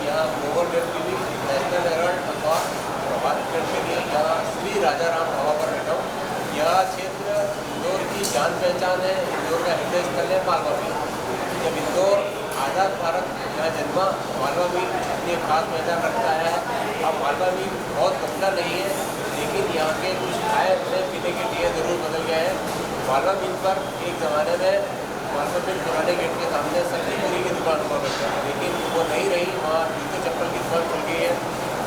यहाँ global web TV, national Herald अखबार प्रभावित करने के लिए यहाँ श्री राजा राम ढाबा पर बैठा हूँ। यह क्षेत्र इंदौर की जान पहचान है। इंदौर का हृदय स्थल है मालवा मील। जब इंदौर आज़ाद भारत यहाँ जन्मा, मालवा मील अपनी खास पहचान रखता है। अब मालवा मील बहुत गंदा नहीं है, लेकिन यहाँ के कुछ खाए पीने के लिए ज़रूर बदल गए हैं। मालवा मील पर एक ज़माने में मालवा मील पुराने गेट के सामने सब्जी पूरी की दुकान हुआ करता है, लेकिन वो नहीं रही। वहाँ जूते चप्पल की दुकान खुल गई है।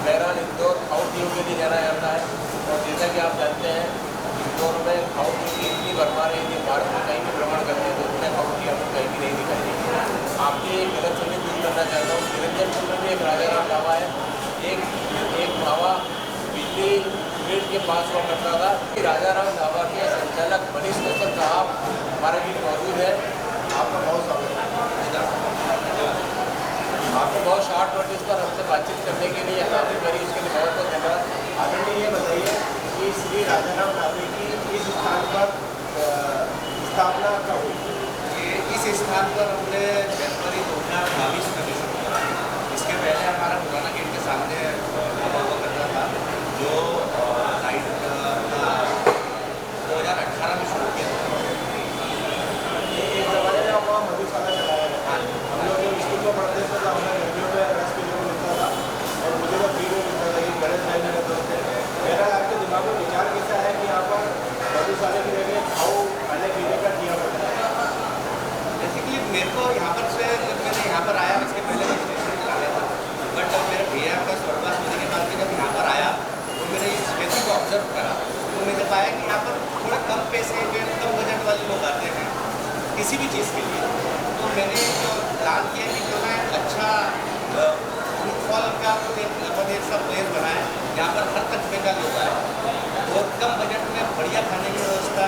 बहरहाल इंदौर खाऊ पीऊ के लिए जाना जाता है, और जैसा कि आप जानते हैं इंदौर में खाऊ पीऊ की इतनी भरमार है कि भारत में कहीं भी भ्रमण करते हैं तो उतने खाऊ पी आपको कहीं भी नहीं दिखाई देगी। आपकी एक गलत फहमी दूर करना चाहता हूँ। निरंजनपुर में भी एक राजा राम ढाबा है। एक ढाबा बिजली ग्रिड के पास हुआ करता था। राजा राम ढाबा के संचालक मनीष कौशल साहब हमारे बीच मौजूद है। आपका बहुत स्वागत है। आपको बहुत शॉर्ट नोटिस पर हमसे बातचीत करने के लिए काफ़ी करी, उसके लिए बहुत बहुत धन्यवाद। आपने ये बताइए कि श्री राजा राम ढाबे की इस स्थान पर स्थापना कब हुई? इस स्थान पर हमने जनवरी 2022 में शुरू करा। इसके पहले हमारा पुराना गेट के सामने ढाबा हुआ करता था, जो लाइट 2018 में शुरू किया था। एक ज़माने में वहाँ मधुशाला चलाया गया। हम लोग जब स्कूल में पढ़ते थे तो हमें रेडियो में 10 किलो मिलता था, और मुझे तो फ्री में मिलता था कि गणेश भाई मेरे दोस्त थे। मेरा आपके दिमाग में विचार कैसा है कि यहाँ पर मधुशाला की जगह खाओ खाने पीने का किया पड़ता है? बेसिकली मेरे को यहाँ पर से जब मैंने यहाँ पर आया, इसके पहले मैं स्टेशन चला गया था, बट मेरे भैया का स्वर्गवास होने के बाद जब यहाँ पर आया तो मैंने इस क्षेत्र को ऑब्जर्व करा, तो मैंने पाया कि यहाँ पर थोड़ा कम पैसे में कम बजट वाले लोग आते हैं किसी भी चीज़ के लिए। तो मैंने जो प्लान किया कि जो है अच्छा फुटफॉल का एक सब प्लेस बनाए जहाँ पर हर तबके का लोग आए, और कम बजट में बढ़िया खाने की व्यवस्था,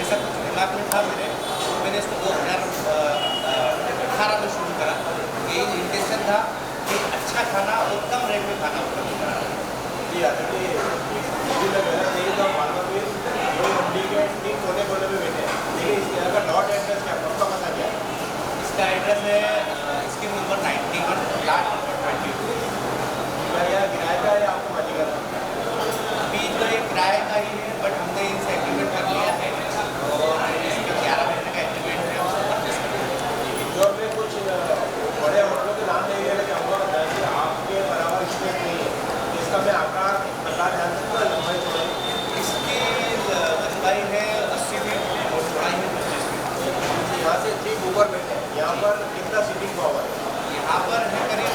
ऐसा कुछ दिमाग में था मेरे। तो मैंने इसको 2018 में शुरू करा। यही इंटेंशन था कि अच्छा खाना और कम रेट में खाना उपलब्ध कराना। जी आदरणीय, मुझे लग रहा है तो मालवा मील दो मंडी के ठीक कोने कोने में बैठे हैं, लेकिन इस तरह का डॉट एड्रेस क्या पक्का पता क्या है? इसका एड्रेस है स्कीम नंबर 91 प्लाट नंबर 22। क्या यह किराए का है या आपको मालिकाना? अभी तो ये किराए का ही है, बट हमने इनसे एग्रीमेंट कर लिया है, और इसका 11 महीने का एग्रीमेंट है, उसको परचेस कर लिया। इंदौर में कुछ बड़े होटलों के नाम नहीं लेना चाहूँगा, जैसे आपके बराबर स्पेस नहीं है, इसका मैं आकार प्रकार जान सकता हूँ? लंबाई चौड़ाई इसकी लंबाई है 80 फीट और चौड़ाई है 25 फीट। यहाँ से ठीक ऊपर बैठे हैं। यहाँ पर कितना सीटिंग पावर है? यहाँ पर है करीब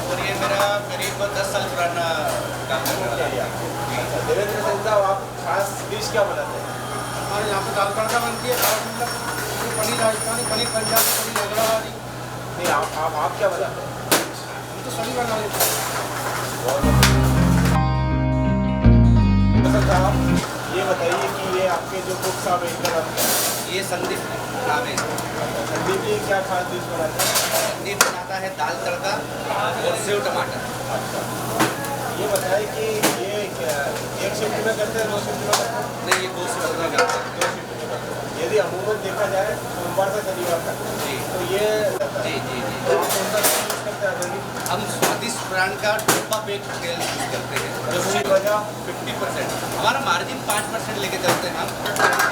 और ये मेरा करीब 10 साल पुराना काम अच्छा, है। देवेंद्र सिंह साहब, आप खास डिश क्या बनाते हैं? हमारे यहाँ पे दाल तड़का बनती है, दाल मतलब पनीर राजस्थानी, पनीर पंजाबी, पनीर हैदराबादी, नहीं, आप क्या बनाते हैं? हम तो सभी बना लेते हैं। साहब, ये बताइए कि ये आपके जो कुक साहब हैं, इनका नाम क्या है? ये संदीप नाम है। संदीप जी क्या खास डिश बनाते हैं? संदीप बनाता है दाल तड़का और सेव टमाटर। अच्छा, ये बताइए कि ये एक शिफ्ट में करते हैं, 2 शिफ्ट में करते हैं? नहीं, ये 2 शिफ्ट में करते हैं। 2 शिफ्ट में करते हैं। यदि अमूमन देखा जाए सोमवार से शनिवार तक, जी तो ये जी जी जी। तो आप कौन सा तेल यूज़ करते हैं अभी? हम स्वादिष्ट ब्रांड का टोपा बेक तेल यूज़ करते हैं, जो उसकी वजह 50%। हमारा मार्जिन 5% लेके चलते हैं हम,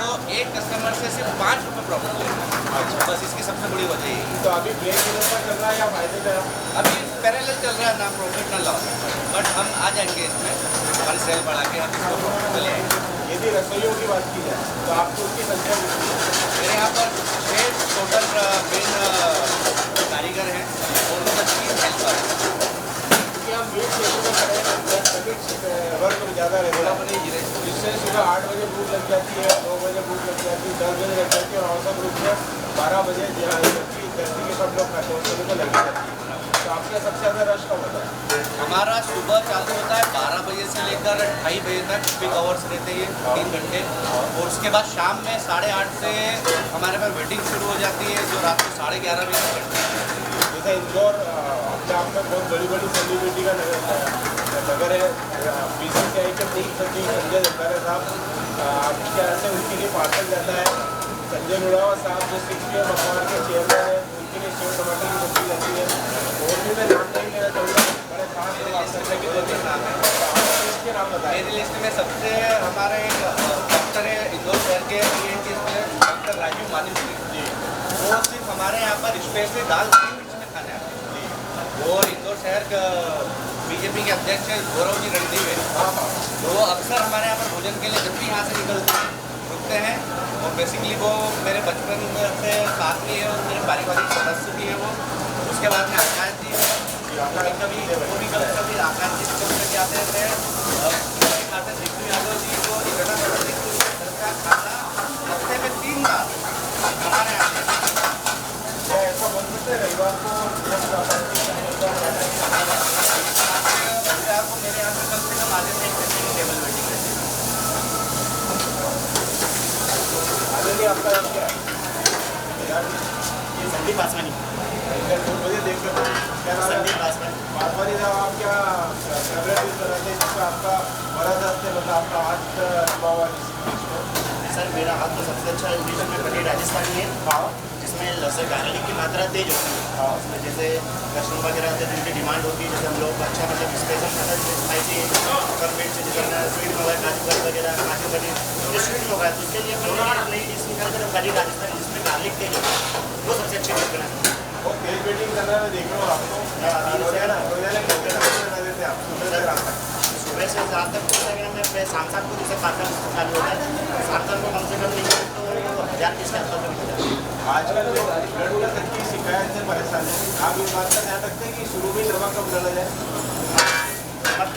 तो एक कस्टमर से सिर्फ 5 रुपये प्रॉफिट लेते हैं। अच्छा। बस इसकी सबसे बड़ी वजह यही है। तो अभी ब्रेक इधर पर चल रहा है या फायदे पे है? अभी पैरेलल चल रहा है, ना प्रॉफिट ना लॉस, बट हम आ जाएंगे इसमें, हमारी सेल बढ़ा के हम इसको प्रॉफिट में ले आएंगे। यदि रसोइयों की बात की जाए तो आपको उसकी संख्या कितनी है? मेरे यहाँ पर 6 टोटल मेन कारीगर हैं और उनका 3 हेल्पर हैं। क्योंकि हम मीट क्षेत्र में खड़े हैं, श्रमिक वर्ग में ज़्यादा रहते थोड़ा हैं, अपने जिले जिससे सुबह 8 बजे भूख लग जाती है, 2 बजे भूख लग जाती है, 10 बजे लग जाती है, और औसत रूप में 12 बजे जहाँ धरती के सब लोग खाते हैं, उस समय को लगी जाती है। तो आपका सबसे ज़्यादा रश कब होता है? हमारा सुबह चालू होता है 12 बजे से लेकर 2:30 बजे तक, पिक आवर्स रहते हैं 3 घंटे, और उसके बाद शाम में 8:30 से हमारे पास वेटिंग शुरू हो जाती है, जो रात को 11:30 बजे तक चलती है। जैसे इंदौर अपने आप में बहुत बड़ी बड़ी सेलिब्रिटी का नगर है, BCCI के पूर्व सचिव संजय जगदारे साहब, आपकी तरह से उनके लिए पार्सल जाता है। संजय मुड़ावा साहब जो 6PM अखबार के चेयरमैन हैं, उनके लिए सेव टमाटर की सब्जी जाती है। और भी मैं नाम नहीं लेना चाहूँगा, बड़े खास लोग आपसे कितने नाम है, इसके नाम बताएं। मेरी लिस्ट में सबसे हमारे एक डॉक्टर है इंदौर शहर के ENT डॉक्टर राजीव मानिक जी, वो सिर्फ हमारे यहाँ पर स्पेशली दाल हरी मिर्च में खाने आते हैं। और इंदौर शहर का BJP के अध्यक्ष है गौरव जी रणदीप है, हाँ हाँ, तो वो अक्सर हमारे यहाँ पर भोजन के लिए जब भी यहाँ से निकलते हैं रुकते हैं। और बेसिकली वो मेरे बचपन से साथ भी है और मेरे पारिवारिक सदस्य भी है वो। उसके बाद में आकाश जी है, कभी वो भी कभी आकाश जी को लेके आते रहते हैं। खाते सिद्धू यादव जी को इकट्ठा करते हैं, का खाना हफ्ते में 3 बार हमारे यहाँ पे। क्या ऐसा बोल सकते हैं रविवार को रविवार को मेरे यहाँ पे कम से कम आधे से 1 घंटे की टेबल वेटिंग रहती है। आगे आपका नाम क्या है? ये संदीप बासवानी, 2 बजे देख लो, क्या नाम है? संदीप बासवानी। बासवानी साहब, आप क्या फेवरेट डिश बनाते हैं जिसमें आपका बड़ा दस्त है, मतलब आपका हाथ लंबा हुआ डिश हो? सर मेरा हाथ तो सबसे अच्छा डिश में पनीर राजस्थानी है, हाँ जिसमें लहसुन गार्लिक की मात्रा तेज होती है। हाँ, उसमें जैसे कस्टमर वगैरह आते हैं जिनकी डिमांड होती है, जैसे हम लोग अच्छा मतलब स्पेशल खाना जैसे स्पाइसी कम मिर्च जैसे स्वीट मंगाए, काजू करी वगैरह, काजू पनीर जो स्वीट मंगाए, तो उसके लिए अपन नई डिश निकाल कर पनीर राजस्थानी जिसमें गार्लिक तेज होती है, वो सबसे अच्छी डिश बनाते हैं। वो तेज वेटिंग करना मैं देख रहा हूँ आपको, रोजाना कितने बजे बना देते हैं आप? सुबह से रात तक? सुबह से रात तक होता है मैं शाम को जैसे 5 तक चालू होता है, 7 तक को कम से कम नहीं तो 1000 पीस के आसपास हो जाता है। आजकल जो ब्लड प्रेशर की शिकायत से परेशान है, आप इस बात का ध्यान रखते हैं कि शुरू में नमक कम डाला जाए? नमक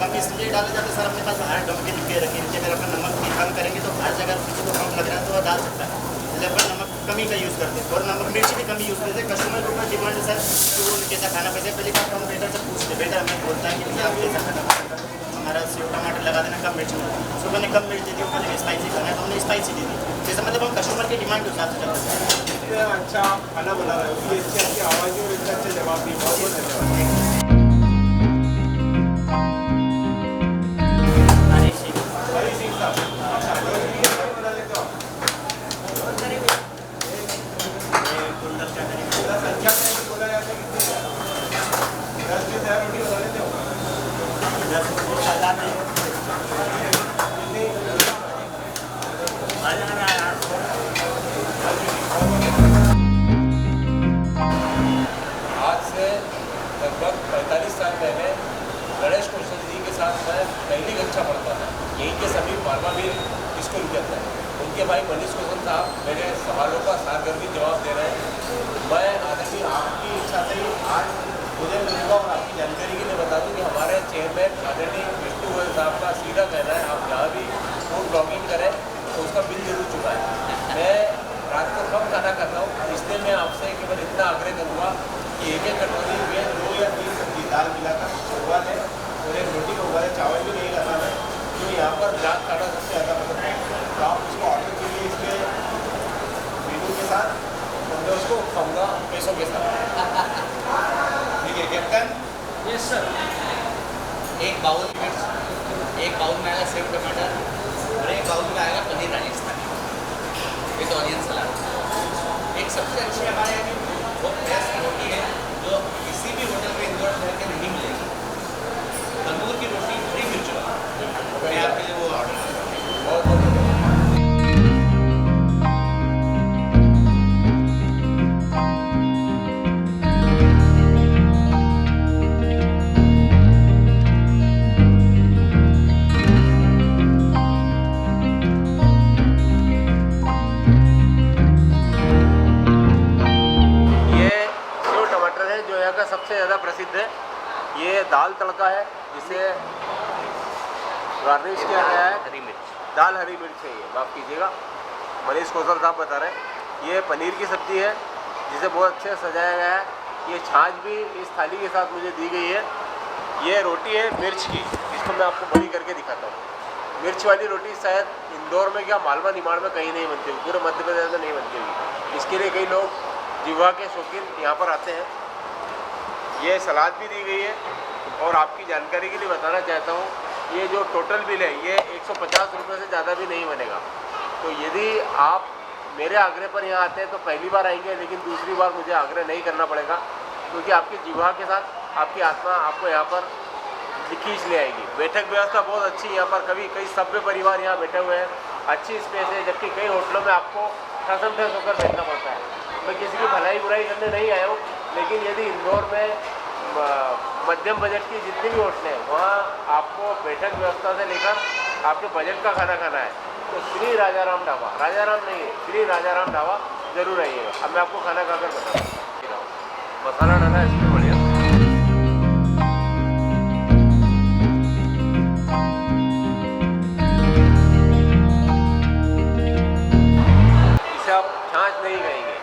कम इसलिए डाला जाता है सर, अपने पास बाहर डब्बे के डिब्बे रखे हैं, अगर अपन नमक भी कम करेंगे तो हर जगह किसी को कम लग रहा है तो वह डाल सकता है, इसलिए अपन नमक कमी का यूज़ करते हैं। और नमक मिर्ची भी कमी यूज़ करते हैं। कस्टमर के ऊपर डिमांड है सर कि वो कैसा खाना पैसे पहले बात हम वेटर से पूछते, वेटर हमें बोलता है कि भैया आप कैसा खाना पसंद करते हैं, हमारा सेव टमाटर लगा देना, कम मिर्च में। सुबह ने कम मिर्च दी थी, ऊपर ने स्पाइसी खाना है तो हमने स्पाइसी दी थी, जैसे मतलब हम कस्टमर के डिमांड के हिसाब से चलते हैं। इतना अच्छा खाना बना रहे हो, ये अच्छी अच्छी आवाज़ें और इतने अच्छे जवाब दिए, बहुत बहुत धन्यवाद। हरी सिंह, हरी सिंह साहब, अच्छा, रोटी कैसे बना लेते हो आप? कुंडल का करी, पूरा संख्या में भी बोला जाता है कितने 10 से 10 रोटी बना लेते हो? 10 सलाद में कितनी? आज से लगभग 45 साल पहले गणेश कौशल जी के साथ मैं पहली कक्षा पढ़ता था, यहीं के सभी फार्मावीर स्कूल के अंदर। उनके भाई मनीष कौशल साहब मेरे सवालों का सारगर्भी जवाब दे रहे हैं। मैं आदरणीय आपकी इच्छा से ही आज मुझे मिलेगा और आपकी साहब का सीधा कहना है, आप जहाँ भी फूड ब्लॉगिंग करें तो उसका बिल जरूर चुकाएं। मैं रात को कम खाना खाता हूँ, इसलिए मैं आपसे केवल इतना आग्रह करूँगा कि एक कटोरी में 2 या 3 सब्जी दाल मिलाकर उबाल लें और एक रोटी को उबाले, चावल भी नहीं खाता मैं, क्योंकि यहाँ पर दाल खाना सबसे ज़्यादा पसंद है। तो आप उसको ऑर्डर कीजिए इसके मेनू के साथ, और मैं उसको खाऊँगा पैसों के साथ। ठीक है कैप्टन। Yes sir. एक बाउल मिर्च, एक बाउल में आएगा सेव टमाटर और एक बाउल में आएगा पनीर राजस्थानी विद ऑनियन सलाद। एक सबसे अच्छी हमारे यहाँ की वो बेस्ट रोटी है जो किसी भी होटल में इंदौर शहर के नहीं मिलेगी, तंदूर की रोटी बड़ी मिर्च वाली। मैं आपके लिए वो ऑर्डर करूँगा। बहुत बहुत धन्यवाद। सबसे ज़्यादा प्रसिद्ध है। ये दाल तड़का है जिसे गार्निश किया गया है, हरी मिर्च, दाल हरी मिर्च है, ये माफ़ कीजिएगा, मनीष कौशल साहब बता रहे हैं। ये पनीर की सब्ज़ी है जिसे बहुत अच्छे से सजाया गया है। ये छाछ भी इस थाली के साथ मुझे दी गई है। ये रोटी है मिर्च की, इसको मैं आपको बड़ी करके दिखाता हूँ। मिर्च वाली रोटी शायद इंदौर में क्या मालवा निमाड़ में कहीं नहीं बनती होगी, पूरे मध्य प्रदेश में नहीं बनती होगी। इसके लिए कई लोग जीवा के शौकीन यहाँ पर आते हैं। ये सलाद भी दी गई है, और आपकी जानकारी के लिए बताना चाहता हूँ, ये जो टोटल बिल है ये 150 रुपये से ज़्यादा भी नहीं बनेगा। तो यदि आप मेरे आग्रह पर यहाँ आते हैं तो पहली बार आएंगे, लेकिन दूसरी बार मुझे आग्रह नहीं करना पड़ेगा, क्योंकि आपकी जीवा के साथ आपकी आत्मा आपको यहाँ पर खींच ले आएगी। बैठक व्यवस्था बहुत अच्छी यहाँ पर, कई सभ्य परिवार यहाँ बैठे हुए हैं, अच्छी स्पेस है, जबकि कई होटलों में आपको ठसम ठस होकर बैठना पड़ता है। मैं किसी की भलाई बुराई करने नहीं आया हूँ, लेकिन यदि इंदौर में मध्यम बजट की जितनी भी होटलें हैं वहाँ आपको बैठक व्यवस्था से लेकर आपके बजट का खाना खाना है तो श्री राजाराम ढाबा, राजाराम नहीं है, श्री राजाराम ढाबा ज़रूर आइएगा। अब मैं आपको खाना खाकर बताऊँ। मसाला डाला है इसमें बढ़िया। इसे आप छाछ नहीं खाएंगे,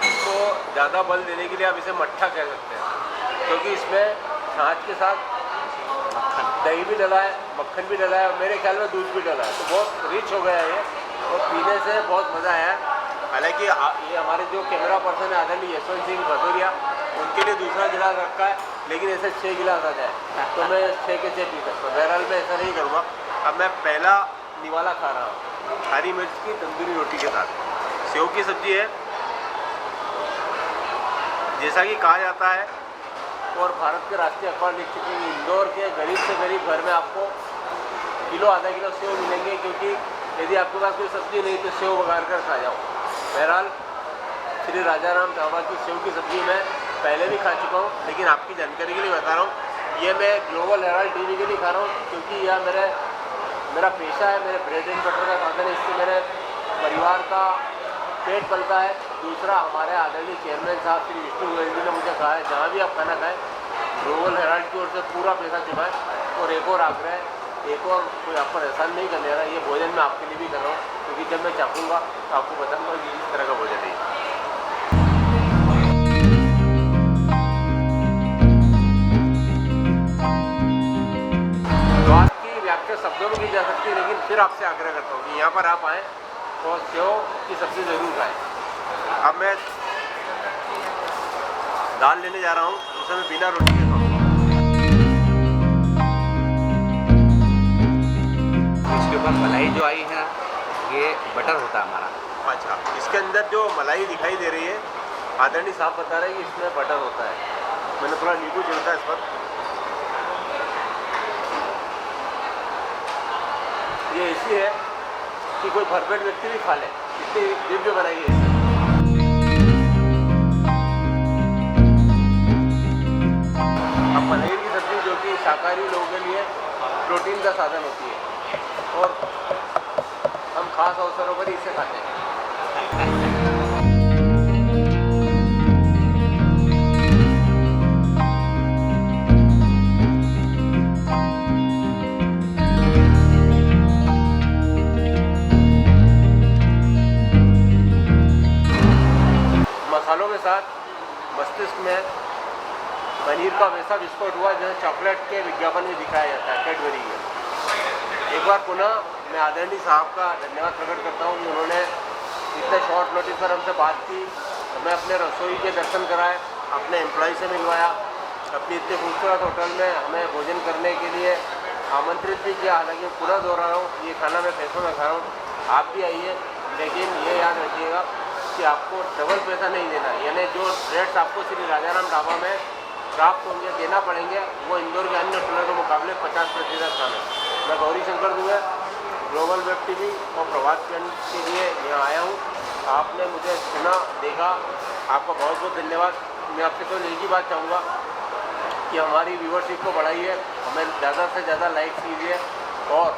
इसको ज़्यादा बल देने के लिए आप इसे मट्ठा कह सकते हैं, क्योंकि इसमें छाछ के साथ दही भी डला है, मक्खन भी डला है, और मेरे ख्याल में दूध भी डला है, तो बहुत रिच हो गया है ये, और पीने से बहुत मज़ा आया। हालांकि ये हमारे जो कैमरा पर्सन है आदरणीय यशवंत सिंह भदौरिया, उनके लिए दूसरा गिलास रखा है, लेकिन ऐसे 6 गिलास आ जाए तो मैं 6 के 6 पी सकता हूँ। बहरहाल मैं ऐसा नहीं करूँगा। अब मैं पहला निवाला खा रहा हूँ हरी मिर्च की तंदूरी रोटी के साथ। सेव की सब्ज़ी है, जैसा कि कहा जाता है और भारत के राष्ट्रीय अखबार लिख चुके हैं, इंदौर के गरीब से गरीब घर में आपको किलो आधा किलो सेव मिलेंगे, क्योंकि यदि आपके पास कोई सब्ज़ी नहीं तो सेव वगाड़ कर खा जाओ। बहरहाल श्री राजाराम ढाबा की सेव की सब्ज़ी मैं पहले भी खा चुका हूँ, लेकिन आपकी जानकारी के लिए बता रहा हूँ, ये मैं ग्लोबल हेराल्ड टीवी के लिए खा रहा हूँ, क्योंकि यह मेरा पेशा है, मेरे ब्रेड एंड बटर का साधन है, इससे मेरे परिवार का पेट पलता है। दूसरा, हमारे आदरणीय चेयरमैन साहब श्री विष्णु गोयल जी ने मुझे कहा है जहाँ भी आप खाना खाएं ग्लोबल हेराल्ड की ओर से पूरा पैसा चुकाएं। और एक और आग्रह है, एक और कोई आप पर एहसान नहीं करने रहा, ये भोजन मैं आपके लिए भी कर रहा हूँ, क्योंकि जब मैं चाहूँगा तो आपको बताऊँगा कि इस तरह का भोजन है। तो आपकी व्याख्या शब्दों में की जा सकती है, लेकिन फिर आपसे आग्रह करता हूँ कि यहाँ पर आप आएँ और सेव की सब्ज़ी ज़रूर खाएँ। अब मैं दाल लेने जा रहा हूँ, उसे मैं बिना रोटी के खाऊँगा। इसके ऊपर मलाई जो आई है ये बटर होता है हमारा। अच्छा, इसके अंदर जो मलाई दिखाई दे रही है आदरणीय साहब बता रहे हैं कि इसमें बटर होता है। मैंने थोड़ा नींबू छिड़का इस पर। ये ऐसी है कि कोई भरपेट व्यक्ति भी खा ले, इतनी दिव्य बनाई है इसे। अब पनीर की सब्ज़ी जो कि शाकाहारी लोगों के लिए प्रोटीन का साधन होती है, और हम खास अवसरों पर इसे खाते हैं। उनका वैसा विस्फोट हुआ जैसे चॉकलेट के विज्ञापन में दिखाया जाता है, कैडबरी के। एक बार पुनः मैं आदरणीय साहब का धन्यवाद प्रकट करता हूँ कि उन्होंने इतने शॉर्ट नोटिस पर हमसे बात की, हमें अपने रसोई के दर्शन कराए, अपने एम्प्लॉय से मिलवाया, अपनी इतने खूबसूरत होटल में हमें भोजन करने के लिए आमंत्रित भी किया। हालांकि पूरा दोहरा रहा हूँ, ये खाना मैं पैसों में खा रहा हूँ, आप भी आइए, लेकिन ये याद रखिएगा कि आपको डबल पैसा नहीं देना, यानी जो रेट्स आपको श्री राजाराम ढाबा में प्राप्त होंगे, देना पड़ेंगे, वो इंदौर के अन्य होटलों के मुकाबले 50% कम है। मैं Gauri Shankar Dubey, global web TV और प्रभात खंड के लिए यहाँ आया हूँ। आपने मुझे सुना, देखा, आपका बहुत बहुत धन्यवाद। मैं आपसे तो एक ही बात चाहूँगा कि हमारी व्यूअरशिप को बढ़ाइए, हमें ज़्यादा से ज़्यादा लाइक कीजिए और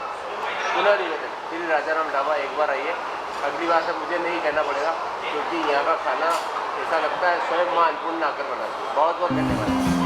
पुनः निवेदन, श्री राजाराम ढाबा एक बार आइए। अगली बार से मुझे नहीं कहना पड़ेगा, क्योंकि यहाँ का खाना ऐसा लगता है स्वयं माँ अन्नपूर्णा आकर बनाती है। बहुत बहुत धन्यवाद।